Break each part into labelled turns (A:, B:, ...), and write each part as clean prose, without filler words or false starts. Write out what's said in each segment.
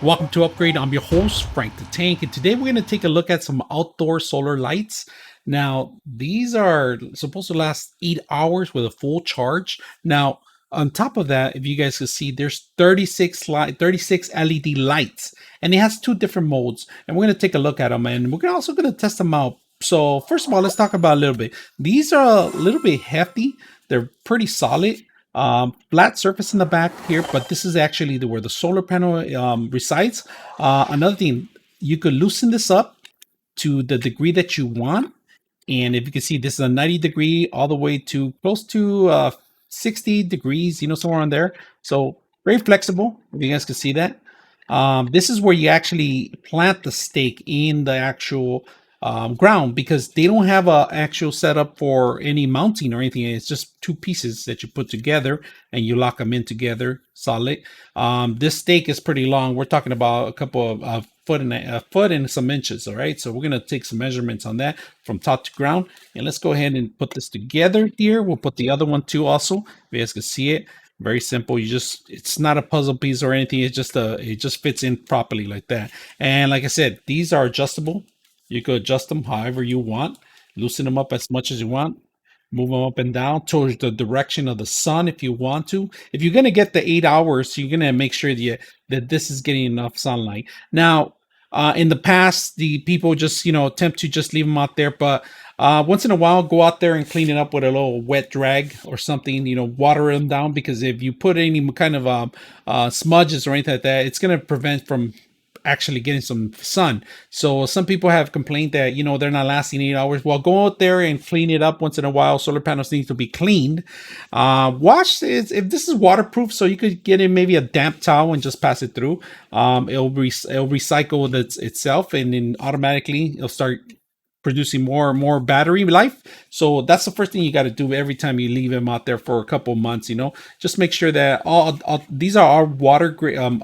A: Welcome to Upgrade. I'm your host, Frank the Tank, and today we're going to take a look at some outdoor solar lights. Now, these are supposed to last 8 hours with a full charge. Now, on top of that, if you guys can see, there's 36 LED lights, and it has two different modes, and we're going to take a look at them, and we're also going to test them out. So, first of all, let's talk about a little bit. These are a little bit hefty. They're pretty solid. Flat surface in the back here, but this is actually where the solar panel resides. Another thing, you could loosen this up to the degree that you want. And if you can see, this is a 90 degree all the way to close to 60 degrees, somewhere on there. So very flexible, if you guys can see that. This is where you actually plant the stake in the actual ground, because they don't have a actual setup for any mounting or anything. It's just two pieces that you put together and you lock them in together solid. This stake is pretty long. We're talking about a couple of a foot and some inches. All right, so we're gonna take some measurements on that from top to ground, and let's go ahead and put this together here. We'll put the other one too also, if you guys can see it. Very simple. It's not a puzzle piece or anything. It's just it just fits in properly like that. And like I said, these are adjustable. You could adjust them however you want, loosen them up as much as you want, move them up and down towards the direction of the sun if you want to. If you're going to get the 8 hours, you're going to make sure that this is getting enough sunlight. Now, in the past, the people just, attempt to just leave them out there, but once in a while, go out there and clean it up with a little wet drag or something, water them down, because if you put any kind of smudges or anything like that, it's going to prevent from actually getting some sun. So some people have complained that they're not lasting 8 hours. Well, go out there and clean it up once in a while. Solar panels need to be cleaned. Wash if this is waterproof, so you could get in maybe a damp towel and just pass it through. It'll recycle itself, and then automatically it'll start producing more and more battery life. So that's the first thing you got to do every time you leave them out there for a couple months. Just make sure that all these are all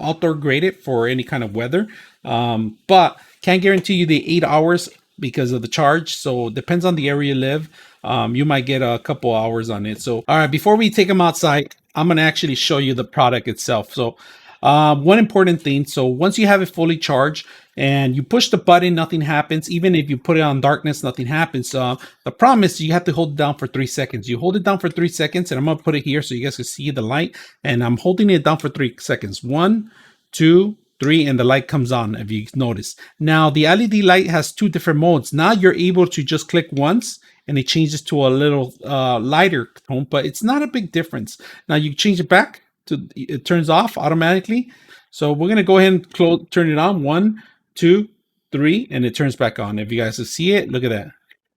A: outdoor graded for any kind of weather. But can't guarantee you the 8 hours because of the charge. So it depends on the area you live. You might get a couple hours on it. So all right, before we take them outside, I'm gonna actually show you the product itself. So one important thing, so once you have it fully charged and you push the button, nothing happens. Even if you put it on darkness, nothing happens. The problem is you have to hold it down for 3 seconds. You hold it down for 3 seconds, and I'm gonna put it here so you guys can see the light, and I'm holding it down for 3 seconds. 1, 2, 3, and the light comes on, if you notice. Now the LED light has two different modes. Now you're able to just click once and it changes to a little lighter tone, but it's not a big difference. Now you change it back to, it turns off automatically. So we're gonna go ahead and turn it on. 1, 2, 3, and it turns back on. If you guys can see it, look at that.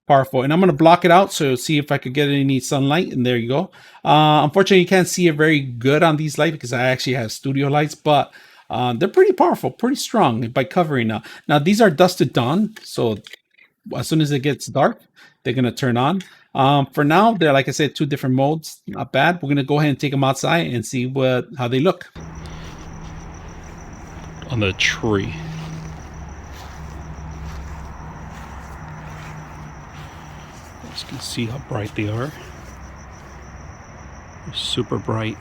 A: Powerful. And I'm going to block it out so see if I could get any sunlight, and there you go. Unfortunately, you can't see it very good on these lights because I actually have studio lights, but they're pretty powerful, pretty strong by covering now. Now these are dusted dawn, so as soon as it gets dark, they're going to turn on. For now, they're, like I said, two different modes. Not bad. We're going to go ahead and take them outside and see how they look on the tree. You can see how bright they are. They're super bright.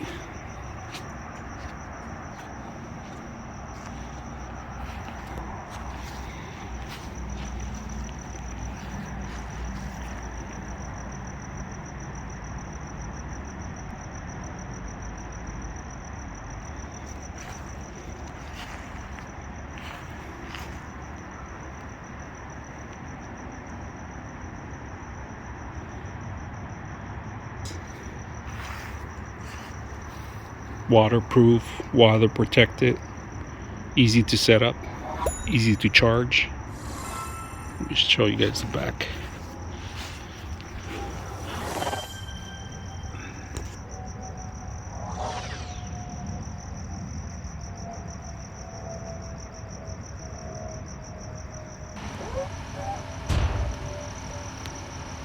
A: Waterproof, water protected, easy to set up, easy to charge. Let me show you guys the back.